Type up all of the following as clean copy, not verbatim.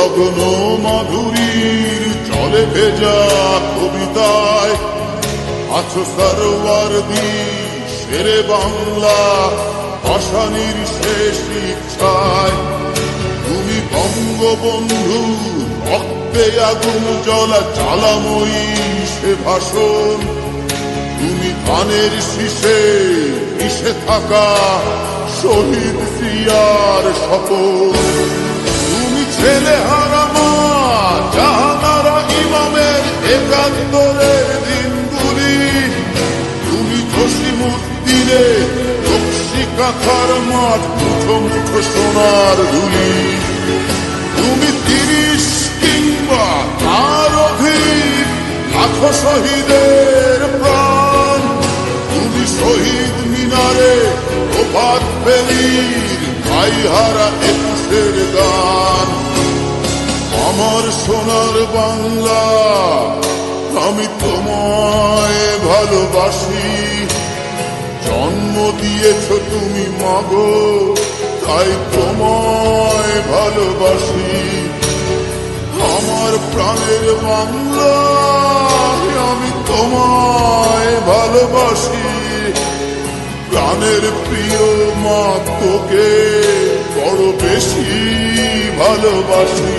লগ্ন মাধুরীর জলে ভেজা কবিতায় আছো সরওয়ার্দী শেরে বাংলা ভাষানির শেষ ইচ্ছায়। তুমি বঙ্গবন্ধু রক্তে আগুন জ্বলা জ্বালাময়ী সে ভাষণ। তুমি ধানের শীষে মিশে থাকা শহীদ জিয়ার শপথ। তুমি ছেলে হারা মা জাহানারা ইমামের একাত্তরের দিনগুলি। তুমি জসিমুদ্দিনের নকশি কাঁথার মাঠ মুঠো মুঠো সোনার ধুলি। তুমি ৩০ কিংবা তার অধিক লাখো শহীদের প্রাণ। তুমি শহীদ মিনারে প্রভাত ফেরির ভাইহারা একুশের গান। আমার সোনার বাংলা আমি তোমায় ভালোবাসি। জন্ম দিয়েছ তুমি মাগো তাই তোমায় ভালোবাসি। আমার প্রাণের বাংলা আমি তোমায় ভালোবাসি। প্রাণের প্রিয় মা তোকে বড় বেশি ভালোবাসি।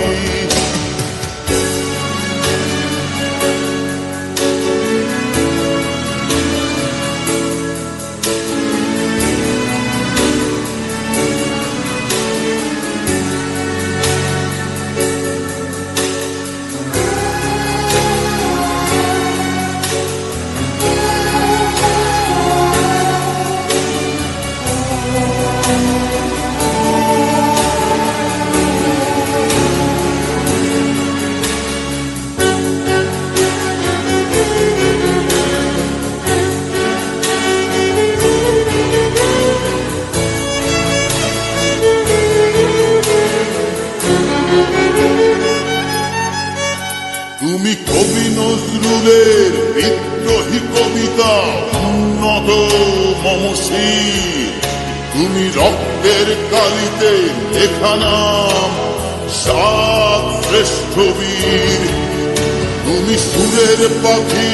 তুমি কবি নজরুলের বিদ্রোহী কবিতা উন্নত মমশীর। তুমি রক্তের কালিতে লেখা নাম ৭ শ্রেষ্ঠ বীর। তুমি সুরের পাখি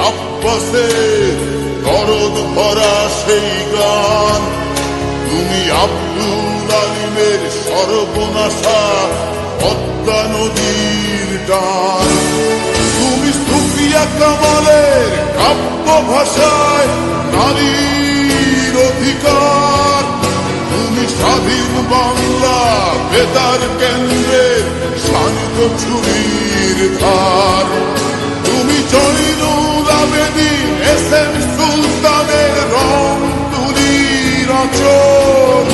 আব্বাসের দরদ ভরা সেই গান। তুমি আব্দুল আলিমের সর্বনাশা পদ্মা নদীর টান। তুমি সুফিয়া কামালের কাব্য ভাষায় নারীর অধিকার। তুমি স্বাধীন বাংলা বেতার কেন্দ্রের শান্ত ছুরির ধার। তুমি জয়নুল আবেদীন এস.এম. সুলতানের রং তুলির আঁচল।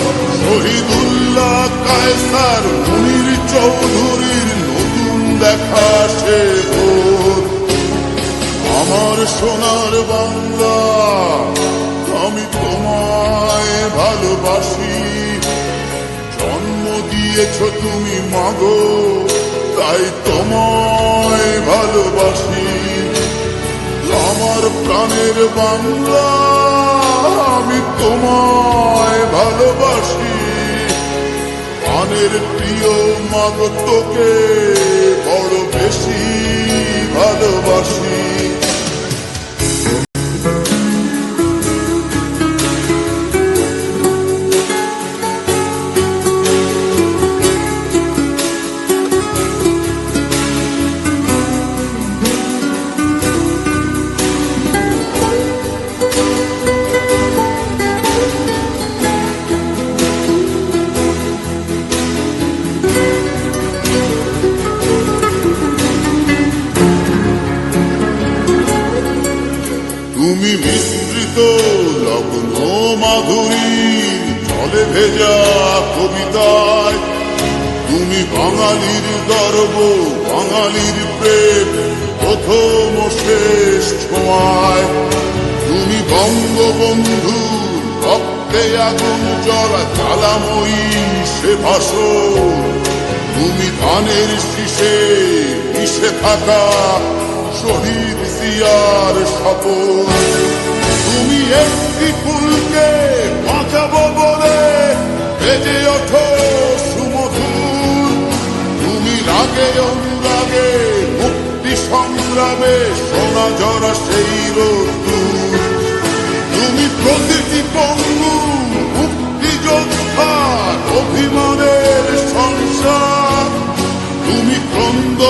শহীদুল্লাহ কায়সার মুনির চৌধুরীর নতুন দেখা সে ভোর। আমার সোনার বাংলা আমি তোমায় ভালোবাসি। জন্ম দিয়েছ তুমি মাগো তাই তোমায় ভালোবাসি। আমার প্রাণের বাংলা আমি তোমায় ভালোবাসি। প্রাণের প্রিয় মাগো তোকে বড় বেশি ভালোবাসি। তুমি মিশ্রিত লগ্ন মাধুরীর জলে ভেজা কবিতায়। তুমি বাঙালির গর্ব বাঙালির প্রেম প্রথম শেষ ছোঁয়ায়। তুমি বঙ্গবন্ধু রক্তে আগুন জ্বলা জ্বালাময়ী সে ভাষণ। তুমি ধানের শীষে মিশে থাকা শহীদ জিয়ার শপথ। তুমি একটি ফুলকে বাঁচাবো বলে বেজে ওঠো সুমধুর। তুমি যাবে সোনা ঝরা সেই রোদ্দুর। তুমি প্রতিটি পঙ্গু মুক্তিযোদ্ধার অভিমানের সংসার। তুমি ক্রন্দ,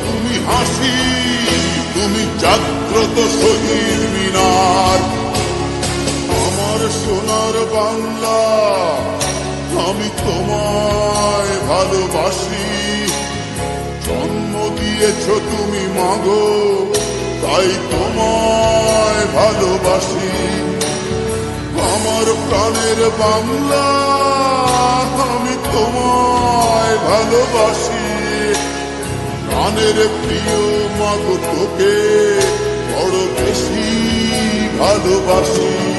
তুমি হাসি, তুমি জাগ্রত শহীদ মিনার। আমার সোনার বাংলা, আমি তোমায় ভালোবাসি। জন্ম দিয়েছ তুমি মাগো, তাই তোমায় ভালোবাসি। আমার প্রাণের বাংলা, আমি তোমায় ভালোবাসি। প্রাণের প্রিয় মাগো, তোকে বড় বেশি ভালোবাসি।